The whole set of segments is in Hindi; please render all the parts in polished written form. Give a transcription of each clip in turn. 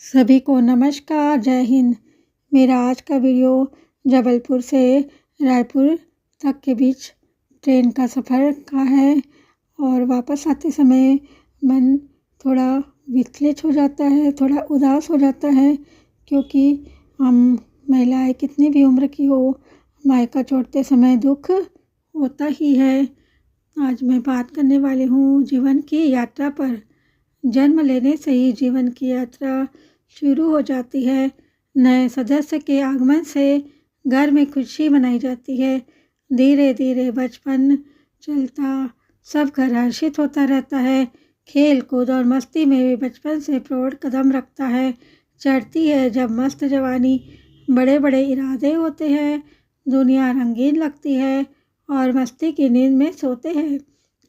सभी को नमस्कार, जय हिंद। मेरा आज का वीडियो जबलपुर से रायपुर तक के बीच ट्रेन का सफ़र का है और वापस आते समय मन थोड़ा विचलित हो जाता है, थोड़ा उदास हो जाता है, क्योंकि हम महिलाएं कितनी भी उम्र की हो, मायका छोड़ते समय दुख होता ही है। आज मैं बात करने वाली हूँ जीवन की यात्रा पर। जन्म लेने से ही जीवन की यात्रा शुरू हो जाती है। नए सदस्य के आगमन से घर में खुशी मनाई जाती है। धीरे धीरे बचपन चलता, सब घर हर्षित होता रहता है। खेल कूद और मस्ती में भी बचपन से प्रौढ़ कदम रखता है। चढ़ती है जब मस्त जवानी, बड़े बड़े इरादे होते हैं, दुनिया रंगीन लगती है और मस्ती की नींद में सोते हैं।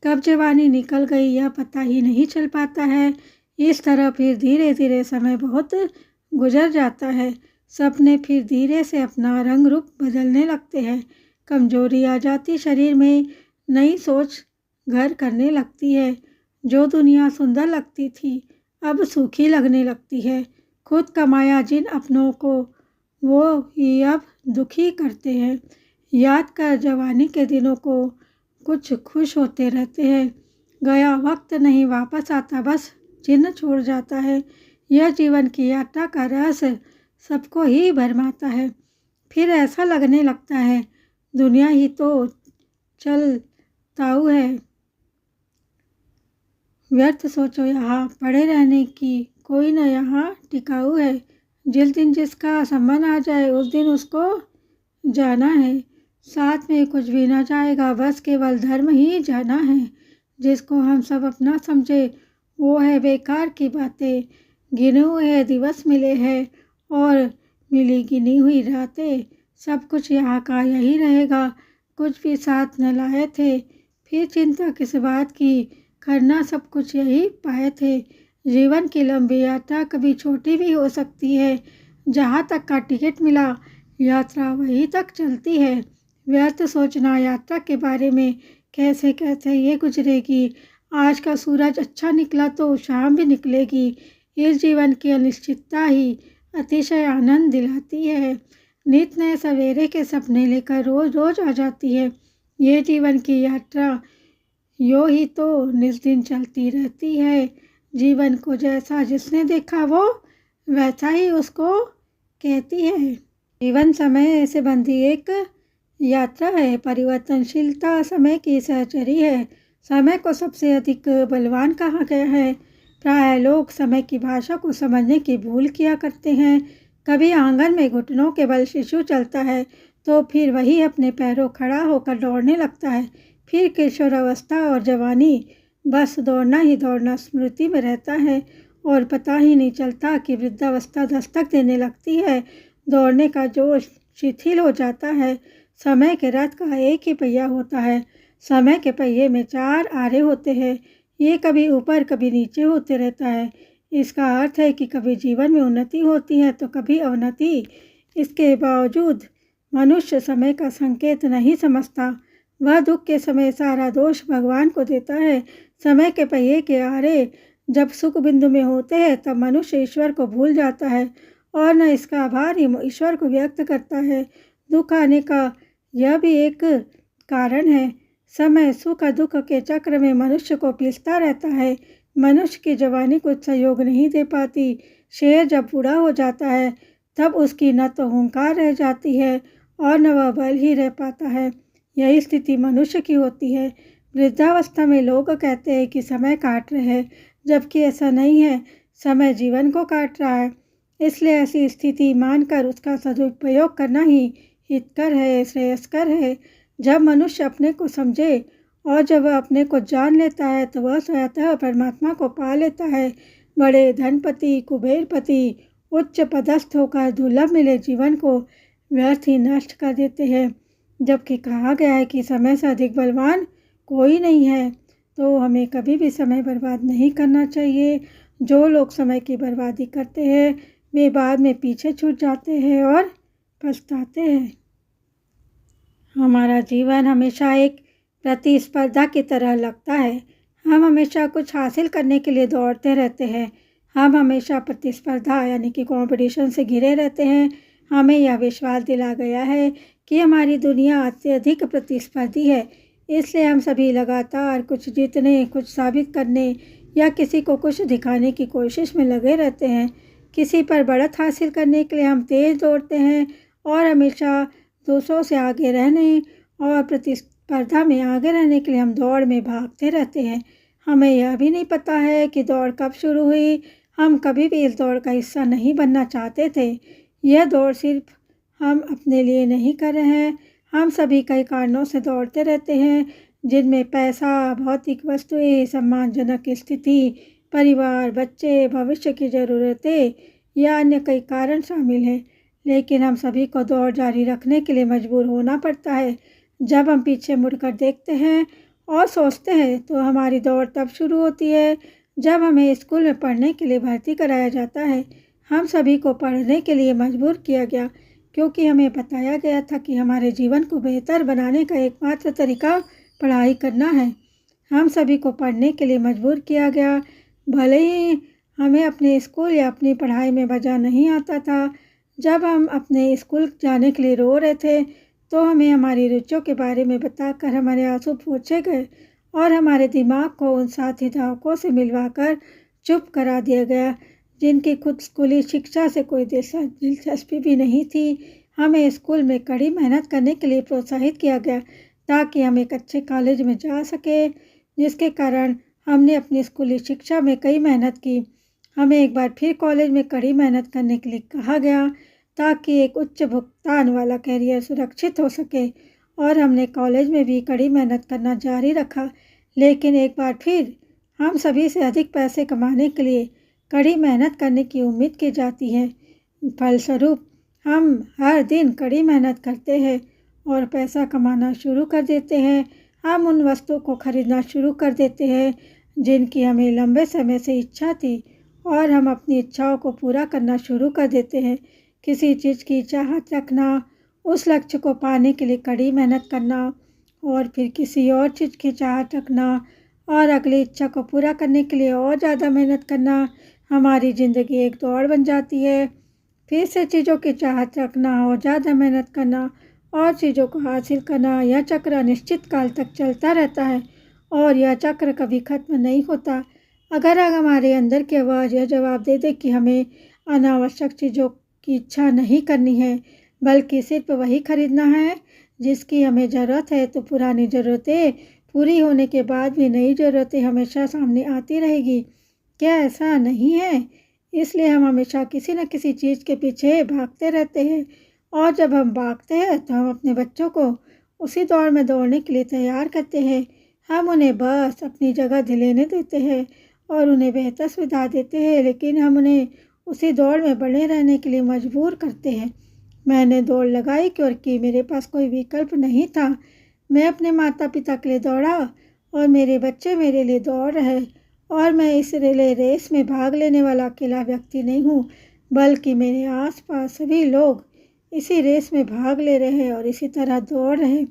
कब जवानी निकल गई यह पता ही नहीं चल पाता है। इस तरह फिर धीरे धीरे समय बहुत गुजर जाता है। सपने फिर धीरे से अपना रंग रूप बदलने लगते हैं। कमजोरी आ जाती शरीर में, नई सोच घर करने लगती है। जो दुनिया सुंदर लगती थी अब सूखी लगने लगती है। खुद कमाया जिन अपनों को वो ही अब दुखी करते हैं। याद कर जवानी के दिनों को, कुछ खुश होते रहते हैं। गया वक्त नहीं वापस आता, बस चिन्ह छोड़ जाता है। यह जीवन की यात्रा का रहस्य सबको ही भरमाता है। फिर ऐसा लगने लगता है दुनिया ही तो चलताऊ है। व्यर्थ सोचो यहाँ पड़े रहने की, कोई न यहाँ टिकाऊ है। जिस दिन जिसका संबंध आ जाए उस दिन उसको जाना है। साथ में कुछ भी ना जाएगा, बस केवल धर्म ही जाना है। जिसको हम सब अपना समझे वो है बेकार की बातें। गिने हुए दिवस मिले हैं और मिली गिनी हुई रातें। सब कुछ यहाँ का यही रहेगा, कुछ भी साथ न लाए थे। फिर चिंता किस बात की, करना सब कुछ यही पाए थे। जीवन की लंबी यात्रा कभी छोटी भी हो सकती है। जहाँ तक का टिकट मिला यात्रा वहीं तक चलती है। व्यर्थ सोचना यात्रा के बारे में, कैसे कैसे ये गुजरेगी। आज का सूरज अच्छा निकला तो शाम भी निकलेगी। इस जीवन की अनिश्चितता ही अतिशय आनंद दिलाती है। नित नए सवेरे के सपने लेकर रोज रोज आ जाती है। ये जीवन की यात्रा यो ही तो निस्दिन चलती रहती है। जीवन को जैसा जिसने देखा वो वैसा ही उसको कहती है। जीवन समय से बंधी एक यात्रा है। परिवर्तनशीलता समय की सहचरी है। समय को सबसे अधिक बलवान कहा गया है। प्राय लोग समय की भाषा को समझने की भूल किया करते हैं। कभी आंगन में घुटनों के बल शिशु चलता है तो फिर वही अपने पैरों खड़ा होकर दौड़ने लगता है। फिर किशोरावस्था और जवानी, बस दौड़ना ही दौड़ना स्मृति में रहता है और पता ही नहीं चलता कि वृद्धावस्था दस्तक देने लगती है। दौड़ने का जोश शिथिल हो जाता है। समय के रथ का एक ही पहिया होता है। समय के पहिए में 4 आरे होते हैं। ये कभी ऊपर कभी नीचे होते रहता है। इसका अर्थ है कि कभी जीवन में उन्नति होती है तो कभी अवनति। इसके बावजूद मनुष्य समय का संकेत नहीं समझता। वह दुख के समय सारा दोष भगवान को देता है। समय के पहिए के आरे जब सुख बिंदु में होते हैं तब मनुष्य ईश्वर को भूल जाता है और न इसका आभार ही ईश्वर को व्यक्त करता है। दुख आने का यह भी एक कारण है। समय सुख दुख के चक्र में मनुष्य को पिसता रहता है। मनुष्य की जवानी कुछ सहयोग नहीं दे पाती। शेर जब बूढ़ा हो जाता है तब उसकी न तो हुंकार रह जाती है और न वह बल ही रह पाता है। यही स्थिति मनुष्य की होती है। वृद्धावस्था में लोग कहते हैं कि समय काट रहे हैं, जबकि ऐसा नहीं है, समय जीवन को काट रहा है। इसलिए ऐसी स्थिति मानकर उसका सदुपयोग करना ही हितकर है, श्रेयस्कर है। जब मनुष्य अपने को समझे और जब वह अपने को जान लेता है तो वह स्वतः परमात्मा को पा लेता है। बड़े धनपति, कुबेरपति उच्च पदस्थ होकर दुर्लभ मिले जीवन को व्यर्थ ही नष्ट कर देते हैं। जबकि कहा गया है कि समय से अधिक बलवान कोई नहीं है। तो हमें कभी भी समय बर्बाद नहीं करना चाहिए। जो लोग समय की बर्बादी करते हैं वे बाद में पीछे छूट जाते हैं और पछताते हैं। हमारा जीवन हमेशा एक प्रतिस्पर्धा की तरह लगता है। हम हमेशा कुछ हासिल करने के लिए दौड़ते रहते हैं। हम हमेशा प्रतिस्पर्धा यानी कि कंपटीशन से घिरे रहते हैं। हमें यह विश्वास दिला गया है कि हमारी दुनिया अत्यधिक प्रतिस्पर्धी है, इसलिए हम सभी लगातार कुछ जीतने, कुछ साबित करने या किसी को कुछ दिखाने की कोशिश में लगे रहते हैं। किसी पर बढ़त हासिल करने के लिए हम तेज़ दौड़ते हैं और हमेशा दूसरों से आगे रहने और प्रतिस्पर्धा में आगे रहने के लिए हम दौड़ में भागते रहते हैं। हमें यह भी नहीं पता है कि दौड़ कब शुरू हुई। हम कभी भी इस दौड़ का हिस्सा नहीं बनना चाहते थे। यह दौड़ सिर्फ हम अपने लिए नहीं कर रहे हैं। हम सभी कई कारणों से दौड़ते रहते हैं, जिनमें पैसा, भौतिक वस्तुएं, सम्मानजनक स्थिति, परिवार, बच्चे, भविष्य की ज़रूरतें या अन्य कई कारण शामिल हैं। लेकिन हम सभी को दौड़ जारी रखने के लिए मजबूर होना पड़ता है। जब हम पीछे मुड़कर देखते हैं और सोचते हैं तो हमारी दौड़ तब शुरू होती है जब हमें स्कूल में पढ़ने के लिए भर्ती कराया जाता है। हम सभी को पढ़ने के लिए मजबूर किया गया क्योंकि हमें बताया गया था कि हमारे जीवन को बेहतर बनाने का एकमात्र तरीका पढ़ाई करना है। हम सभी को पढ़ने के लिए मजबूर किया गया, भले ही हमें अपने स्कूल या अपनी पढ़ाई में मज़ा नहीं आता था। जब हम अपने स्कूल जाने के लिए रो रहे थे तो हमें हमारी रुचियों के बारे में बताकर हमारे आंसू पोंछे गए और हमारे दिमाग को उन साथीदारों से मिलवाकर चुप करा दिया गया जिनकी खुद स्कूली शिक्षा से कोई दिलचस्पी भी नहीं थी। हमें स्कूल में कड़ी मेहनत करने के लिए प्रोत्साहित किया गया ताकि हम एक अच्छे कॉलेज में जा सके, जिसके कारण हमने अपनी स्कूली शिक्षा में कई मेहनत की। हमें एक बार फिर कॉलेज में कड़ी मेहनत करने के लिए कहा गया ताकि एक उच्च भुगतान वाला कैरियर सुरक्षित हो सके और हमने कॉलेज में भी कड़ी मेहनत करना जारी रखा। लेकिन एक बार फिर हम सभी से अधिक पैसे कमाने के लिए कड़ी मेहनत करने की उम्मीद की जाती है। फलस्वरूप हम हर दिन कड़ी मेहनत करते हैं और पैसा कमाना शुरू कर देते हैं। हम उन वस्तुओं को खरीदना शुरू कर देते हैं जिनकी हमें लंबे समय से इच्छा थी और हम अपनी इच्छाओं को पूरा करना शुरू कर देते हैं। किसी चीज़ की चाहत रखना, उस लक्ष्य को पाने के लिए कड़ी मेहनत करना और फिर किसी और चीज़ की चाहत रखना और अगली इच्छा को पूरा करने के लिए और ज़्यादा मेहनत करना, हमारी ज़िंदगी एक दौड़ बन जाती है। फिर से चीज़ों की चाहत रखना और ज़्यादा मेहनत करना और चीज़ों को हासिल करना, यह चक्र अनिश्चित काल तक चलता रहता है और यह चक्र कभी ख़त्म नहीं होता। अगर हमारे अंदर की आवाज़ यह जवाब दे दे कि हमें अनावश्यक चीज़ों की इच्छा नहीं करनी है बल्कि सिर्फ वही खरीदना है जिसकी हमें ज़रूरत है, तो पुरानी ज़रूरतें पूरी होने के बाद भी नई ज़रूरतें हमेशा सामने आती रहेगी। क्या ऐसा नहीं है? इसलिए हम हमेशा किसी न किसी चीज़ के पीछे भागते रहते हैं और जब हम भागते हैं तो हम अपने बच्चों को उसी दौड़ में दौड़ने के लिए तैयार करते हैं। हम उन्हें बस अपनी जगह दिलाने देते हैं और उन्हें बेहतर सुविधा देते हैं, लेकिन हम उन्हें उसी दौड़ में बने रहने के लिए मजबूर करते हैं। मैंने दौड़ लगाई क्योंकि मेरे पास कोई विकल्प नहीं था। मैं अपने माता पिता के लिए दौड़ा और मेरे बच्चे मेरे लिए दौड़ रहे और मैं इस रिले रेस में भाग लेने वाला अकेला व्यक्ति नहीं हूँ, बल्कि मेरे आसपास सभी लोग इसी रेस में भाग ले रहे हैं और इसी तरह दौड़ रहे हैं।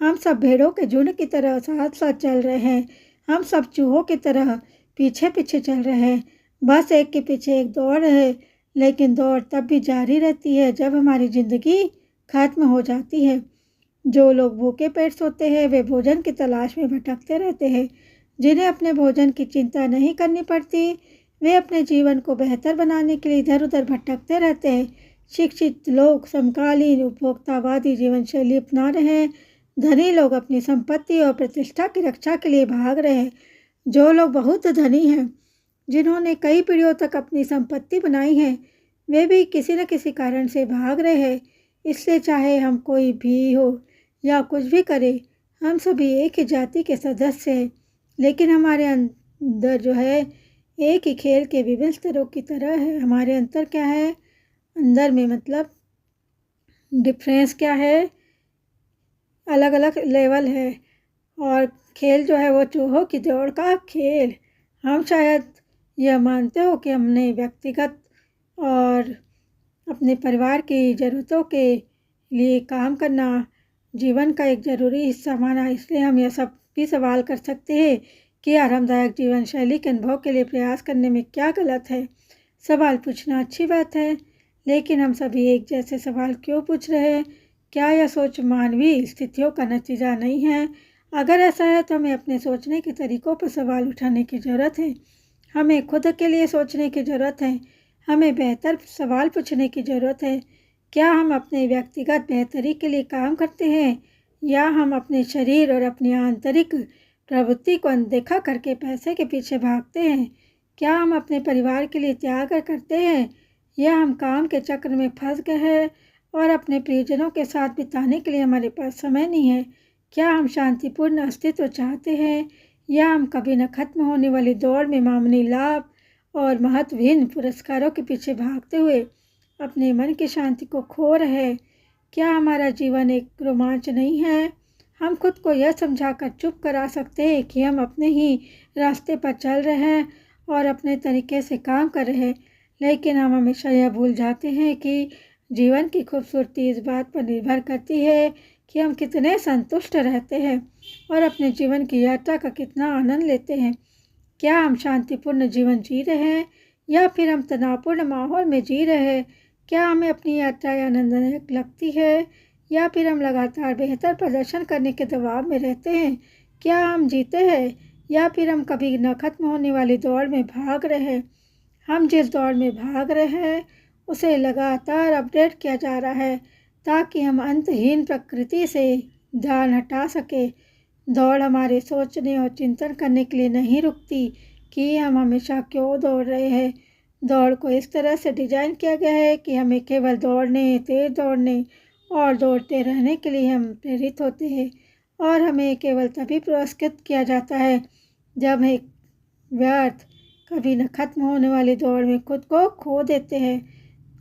हम सब भेड़ों के झुंड की तरह साथ साथ चल रहे हैं। हम सब चूहों की तरह पीछे पीछे चल रहे हैं, बस एक के पीछे एक दौड़ रहे हैं। लेकिन दौड़ तब भी जारी रहती है जब हमारी ज़िंदगी खत्म हो जाती है। जो लोग भूखे पेट सोते हैं वे भोजन की तलाश में भटकते रहते हैं। जिन्हें अपने भोजन की चिंता नहीं करनी पड़ती वे अपने जीवन को बेहतर बनाने के लिए इधर उधर भटकते रहते हैं। शिक्षित लोग समकालीन उपभोक्तावादी जीवन शैली अपना रहे हैं। धनी लोग अपनी संपत्ति और प्रतिष्ठा की रक्षा के लिए भाग रहे हैं। जो लोग बहुत धनी हैं, जिन्होंने कई पीढ़ियों तक अपनी संपत्ति बनाई है, वे भी किसी न किसी कारण से भाग रहे हैं। इसलिए चाहे हम कोई भी हो या कुछ भी करें, हम सभी एक ही जाति के सदस्य हैं, लेकिन हमारे अंदर जो है एक ही खेल के विभिन्न स्तरों की तरह है। हमारे अंतर क्या है? अंदर में मतलब डिफरेंस क्या है? अलग अलग लेवल है। और खेल जो है वो चूहों की दौड़ का खेल। हम शायद यह मानते हो कि हमने व्यक्तिगत और अपने परिवार की ज़रूरतों के लिए काम करना जीवन का एक ज़रूरी हिस्सा माना, इसलिए हम यह सब भी सवाल कर सकते हैं कि आरामदायक जीवन शैली के अनुभव के लिए प्रयास करने में क्या गलत है। सवाल पूछना अच्छी बात है, लेकिन हम सभी एक जैसे सवाल क्यों पूछ रहे हैं? क्या यह सोच मानवीय स्थितियों का नतीजा नहीं है? अगर ऐसा है तो हमें अपने सोचने के तरीकों पर सवाल उठाने की ज़रूरत है। हमें खुद के लिए सोचने की ज़रूरत है। हमें बेहतर सवाल पूछने की ज़रूरत है। क्या हम अपने व्यक्तिगत बेहतरी के लिए काम करते हैं, या हम अपने शरीर और अपनी आंतरिक प्रवृत्ति को अनदेखा करके पैसे के पीछे भागते हैं? क्या हम अपने परिवार के लिए त्याग करते हैं, या हम काम के चक्र में फंस गए हैं और अपने प्रियजनों के साथ बिताने के लिए हमारे पास समय नहीं है? क्या हम शांतिपूर्ण अस्तित्व चाहते हैं, या हम कभी न खत्म होने वाली दौड़ में मामूली लाभ और महत्वहीन पुरस्कारों के पीछे भागते हुए अपने मन की शांति को खो रहे हैं? क्या हमारा जीवन एक रोमांच नहीं है? हम खुद को यह समझाकर चुप करा सकते हैं कि हम अपने ही रास्ते पर चल रहे हैं और अपने तरीके से काम कर रहे हैं, लेकिन हम हमेशा यह भूल जाते हैं कि जीवन की खूबसूरती इस बात पर निर्भर करती है कि हम कितने संतुष्ट रहते हैं और अपने जीवन की यात्रा का कितना आनंद लेते हैं। क्या हम शांतिपूर्ण जीवन जी रहे हैं, या फिर हम तनावपूर्ण माहौल में जी रहे हैं? क्या हमें अपनी यात्रा आनंददायक लगती है, या फिर हम लगातार बेहतर प्रदर्शन करने के दबाव में रहते हैं? क्या हम जीते हैं, या फिर हम कभी न खत्म होने वाली दौड़ में भाग रहे हैं? हम जिस दौड़ में भाग रहे हैं उसे लगातार अपडेट किया जा रहा है, ताकि हम अंतहीन प्रकृति से ध्यान हटा सके। दौड़ हमारे सोचने और चिंतन करने के लिए नहीं रुकती कि हम हमेशा क्यों दौड़ रहे हैं। दौड़ को इस तरह से डिजाइन किया गया है कि हमें केवल दौड़ने, तेज दौड़ने और दौड़ते रहने के लिए हम प्रेरित होते हैं, और हमें केवल तभी पुरस्कृत किया जाता है जब एक व्यर्थ, कभी न खत्म होने वाली दौड़ में खुद को खो देते हैं।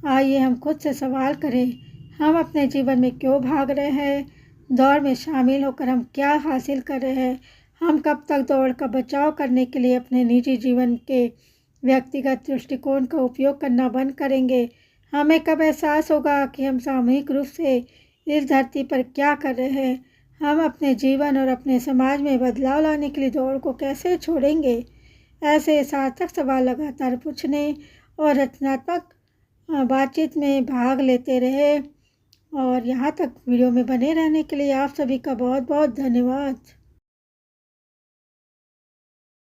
आइए हम खुद से सवाल करें, हम अपने जीवन में क्यों भाग रहे हैं? दौड़ में शामिल होकर हम क्या हासिल कर रहे हैं? हम कब तक दौड़ का बचाव करने के लिए अपने निजी जीवन के व्यक्तिगत दृष्टिकोण का उपयोग करना बंद करेंगे? हमें कब एहसास होगा कि हम सामूहिक रूप से इस धरती पर क्या कर रहे हैं? हम अपने जीवन और अपने समाज में बदलाव लाने के लिए दौड़ को कैसे छोड़ेंगे? ऐसे सार्थक सवाल लगातार पूछने और रचनात्मक बातचीत में भाग लेते रहे, और यहाँ तक वीडियो में बने रहने के लिए आप सभी का बहुत बहुत धन्यवाद।